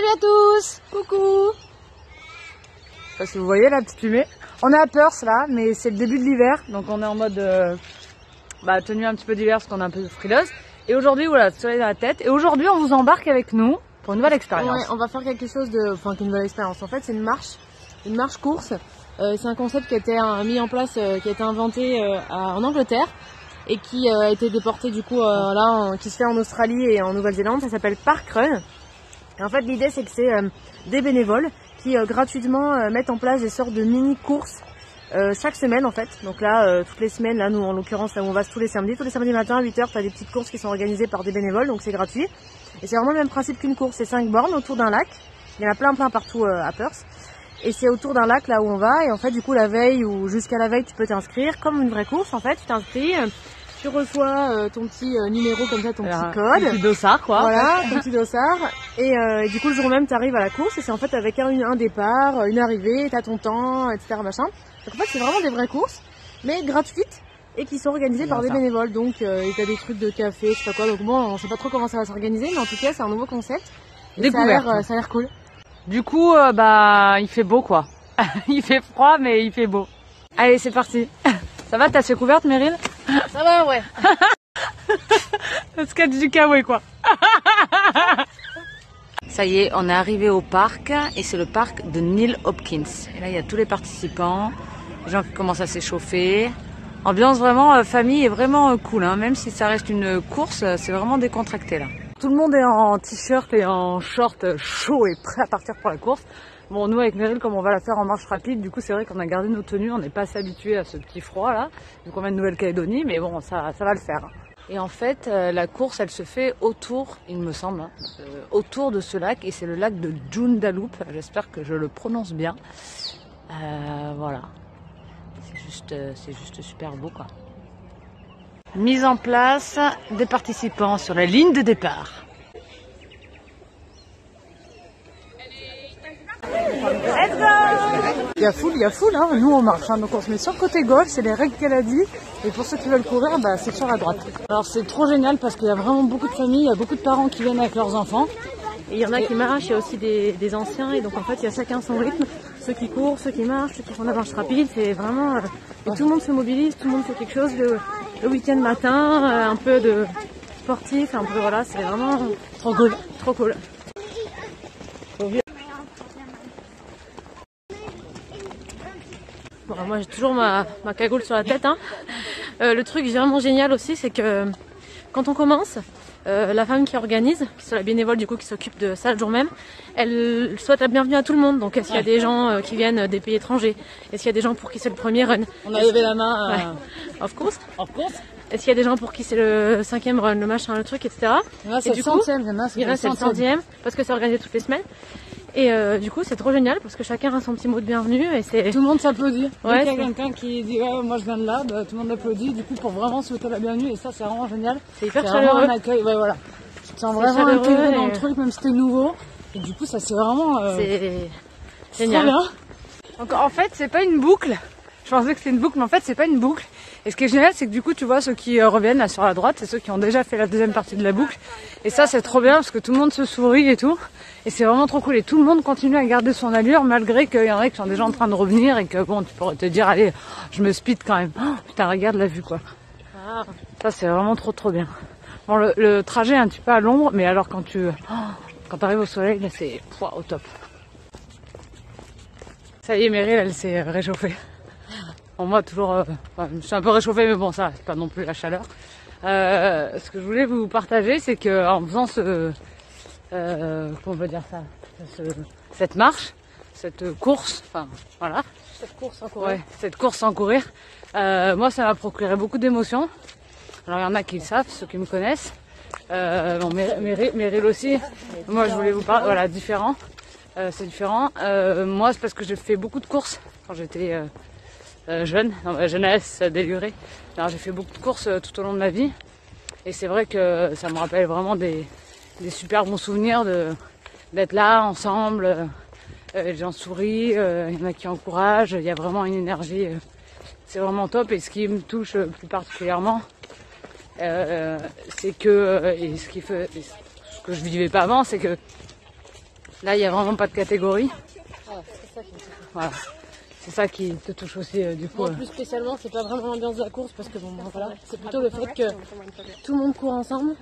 Salut à tous. Coucou. Je sais pas si vous voyez la petite fumée. On est à Perth là, mais c'est le début de l'hiver, donc on est en mode tenue un petit peu d'hiver parce qu'on est un peu frileuse. Et aujourd'hui, voilà, le soleil dans la tête. Et aujourd'hui, on vous embarque avec nous pour une nouvelle expérience. Ouais, on va faire quelque chose de, une nouvelle expérience. En fait, c'est une marche course. C'est un concept qui a été mis en place, qui a été inventé en Angleterre et qui a été déporté du coup qui se fait en Australie et en Nouvelle-Zélande. Ça s'appelle Parkrun. Et en fait, l'idée c'est que c'est des bénévoles qui gratuitement mettent en place des sortes de mini courses chaque semaine en fait. Donc là, toutes les semaines, là nous en l'occurrence, là où on va tous les samedis matins à 8h, tu as des petites courses qui sont organisées par des bénévoles, donc c'est gratuit. Et c'est vraiment le même principe qu'une course, c'est 5 bornes autour d'un lac. Il y en a plein partout à Perth. Et c'est autour d'un lac là où on va, et en fait du coup la veille ou jusqu'à la veille tu peux t'inscrire comme une vraie course en fait, tu t'inscris, tu reçois ton petit numéro comme ça, ton petit code. Un petit dossard quoi. Voilà, ton petit dossard. Et du coup le jour même tu arrives à la course et c'est en fait avec un départ, une arrivée, t'as ton temps, etc. machin. Donc en fait c'est vraiment des vraies courses, mais gratuites et qui sont organisées par des bénévoles. Donc t'as des trucs de café, je sais pas quoi, donc bon on sait pas trop comment ça va s'organiser, mais en tout cas c'est un nouveau concept. Et ça a l'air cool. Du coup, il fait beau quoi. Il fait froid, mais il fait beau. Allez, c'est parti. Ça va, t'as ses couvertes, Meryl? Ça va, ouais. Le sketch du kawaii quoi. Ça y est, on est arrivé au parc et c'est le parc de Neil Hopkins. Et là, il y a tous les participants, les gens qui commencent à s'échauffer. Ambiance vraiment famille et vraiment cool, hein. Même si ça reste une course, c'est vraiment décontracté là. Tout le monde est en t-shirt et en short chaud et prêt à partir pour la course. Bon, nous avec Meryl, comme on va la faire en marche rapide, du coup c'est vrai qu'on a gardé nos tenues, on n'est pas assez habitué à ce petit froid là, vu qu'on vient de Nouvelle-Calédonie, mais bon, ça va le faire. Et en fait, la course, elle se fait autour, il me semble, hein, autour de ce lac, et c'est le lac de Joondalup, j'espère que je le prononce bien. Voilà, c'est juste super beau quoi. Mise en place des participants sur la ligne de départ. Let's go! Il y a foule, hein. Nous on marche, hein. Donc on se met sur le côté gauche, c'est les règles qu'elle a dit. Et pour ceux qui veulent courir, c'est sur la droite. Alors c'est trop génial parce qu'il y a vraiment beaucoup de familles, il y a beaucoup de parents qui viennent avec leurs enfants. Et il y en a qui marchent, il y a aussi des anciens, et donc en fait il y a chacun son rythme. Ceux qui courent, ceux qui marchent, ceux qui font de la marche rapide, c'est vraiment... Et tout le monde se mobilise, tout le monde fait quelque chose le week-end matin, un peu de sportif, un peu voilà, c'est vraiment trop cool, trop cool. Bon, moi j'ai toujours ma cagoule sur la tête, hein. Le truc vraiment génial aussi, c'est que quand on commence, la femme qui organise, c'est la bénévole du coup qui s'occupe de ça le jour même, elle souhaite la bienvenue à tout le monde. Donc est-ce qu'il y a des gens qui viennent des pays étrangers? Est-ce qu'il y a des gens pour qui c'est le premier run? On a levé la main. Ouais. Of course. Est-ce qu'il y a des gens pour qui c'est le 5e run, le machin, le truc, etc. Et du coup, c'est le 100e parce que c'est organisé toutes les semaines. Et du coup c'est trop génial parce que chacun a son petit mot de bienvenue et c'est... Tout le monde s'applaudit. Ouais, il y a quelqu'un qui dit ouais, moi je viens de là, tout le monde applaudit du coup pour vraiment souhaiter la bienvenue et ça c'est vraiment génial. C'est hyper chaleureux. Un accueil, ouais voilà. Tu te sens vraiment intégré dans le truc même si c'était nouveau. Et du coup ça c'est vraiment... c'est génial. Trop bien. Donc en fait c'est pas une boucle. Je pensais que c'était une boucle mais en fait c'est pas une boucle. Et ce qui est génial, c'est que du coup, tu vois, ceux qui reviennent là sur la droite, c'est ceux qui ont déjà fait la deuxième partie de la boucle. Et ça, c'est trop bien parce que tout le monde se sourit et tout. Et c'est vraiment trop cool. Et tout le monde continue à garder son allure malgré qu'il y en a qui sont déjà en train de revenir et que bon, tu pourrais te dire, allez, je me speed quand même. Oh, putain, regarde la vue quoi. Ah. Ça, c'est vraiment trop bien. Bon, le trajet est un petit peu à l'ombre, mais alors quand t'arrives au soleil, là, c'est au top. Ça y est, Meryl, elle s'est réchauffée. Bon, moi, toujours, je suis un peu réchauffée, mais bon, ça, c'est pas non plus la chaleur. Ce que je voulais vous partager, c'est que en faisant comment on peut dire ça, cette marche, cette course, enfin, voilà. Cette course sans courir. Ouais, cette course sans courir. Moi, ça m'a procuré beaucoup d'émotions. Alors, il y en a qui le savent, ceux qui me connaissent. Bon, Meryl aussi. Moi, je voulais vous parler, voilà, différent. C'est différent. Moi, c'est parce que j'ai fait beaucoup de courses quand j'étais jeune, dans ma jeunesse délurée. Alors j'ai fait beaucoup de courses tout au long de ma vie et c'est vrai que ça me rappelle vraiment des super bons souvenirs d'être là ensemble, les gens sourient, il y en a qui encouragent, il y a vraiment une énergie, c'est vraiment top. Et ce qui me touche plus particulièrement, c'est que, et ce que je vivais pas avant, c'est que Là, il n'y a vraiment pas de catégorie. Ah, c'est ça qui me touche. Voilà. C'est ça qui te touche aussi, du coup. Plus spécialement, c'est pas vraiment l'ambiance de la course parce que bon, voilà, c'est plutôt le fait que tout le monde court ensemble.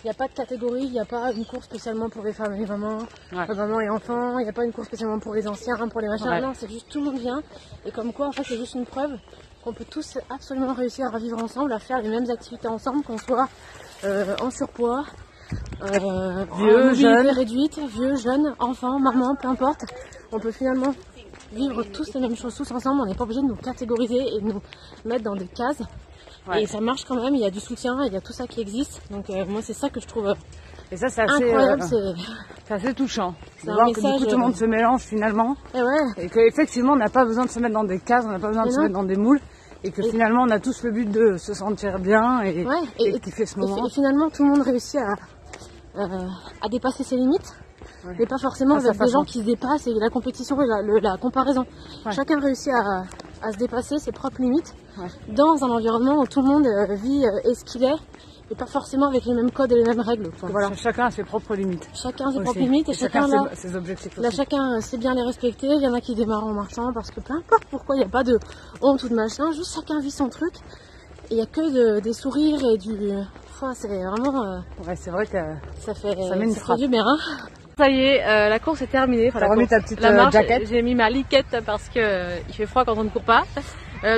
Il n'y a pas de catégorie, il n'y a pas une course spécialement pour les femmes et les mamans, mamans et enfants, il n'y a pas une course spécialement pour les anciens, pour les machins. Non, c'est juste tout le monde vient. Et comme quoi, en fait, c'est juste une preuve qu'on peut tous absolument réussir à vivre ensemble, à faire les mêmes activités ensemble, qu'on soit en surpoids, vieux, jeunes, réduite, vieux, jeunes, enfants, mamans, peu importe. On peut finalement vivre tous les mêmes choses, tous ensemble. On n'est pas obligé de nous catégoriser et de nous mettre dans des cases. Et ça marche quand même, il y a du soutien, il y a tout ça qui existe. Donc moi c'est ça que je trouve et ça, c'est assez, incroyable, c'est assez touchant. C'est de un voir message, que du coup tout le monde se mélange finalement. Et Et qu'effectivement on n'a pas besoin de se mettre dans des cases, on n'a pas besoin de se mettre dans des moules. Et que finalement on a tous le but de se sentir bien et kiffer ce moment. Et finalement tout le monde réussit à dépasser ses limites. Mais pas forcément avec des gens qui se dépassent et la compétition et la comparaison. Chacun réussit à se dépasser ses propres limites dans un environnement où tout le monde vit est ce qu'il est et pas forcément avec les mêmes codes et les mêmes règles. Voilà. Chacun a ses propres limites. Chacun a ses propres limites et chacun ses objectifs. Là, chacun sait bien les respecter. Il y en a qui démarrent en marchant parce que peu importe pourquoi, il n'y a pas de honte ou de machin. Juste chacun vit son truc. Et il n'y a que des sourires et du... c'est vraiment... c'est vrai que ça fait du bien. Ça y est, la course est terminée. T'as remis ta petite jaquette. J'ai mis ma liquette parce que il fait froid quand on ne court pas.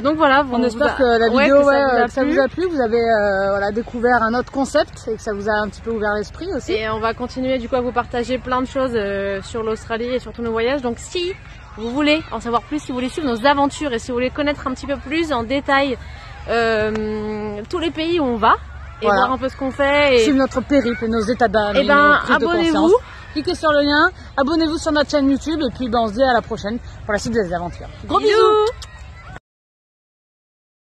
Donc voilà, on espère que la vidéo ça vous a plu. Vous avez découvert un autre concept et que ça vous a un petit peu ouvert l'esprit aussi. Et on va continuer du coup à vous partager plein de choses sur l'Australie et sur tous nos voyages. Donc si vous voulez en savoir plus, si vous voulez suivre nos aventures et si vous voulez connaître un petit peu plus en détail tous les pays où on va et voir un peu ce qu'on fait et suivre notre périple et nos états d'âme. Et abonnez-vous. Cliquez sur le lien, abonnez-vous sur notre chaîne YouTube et puis on se dit à la prochaine pour la suite des aventures. Gros bisous.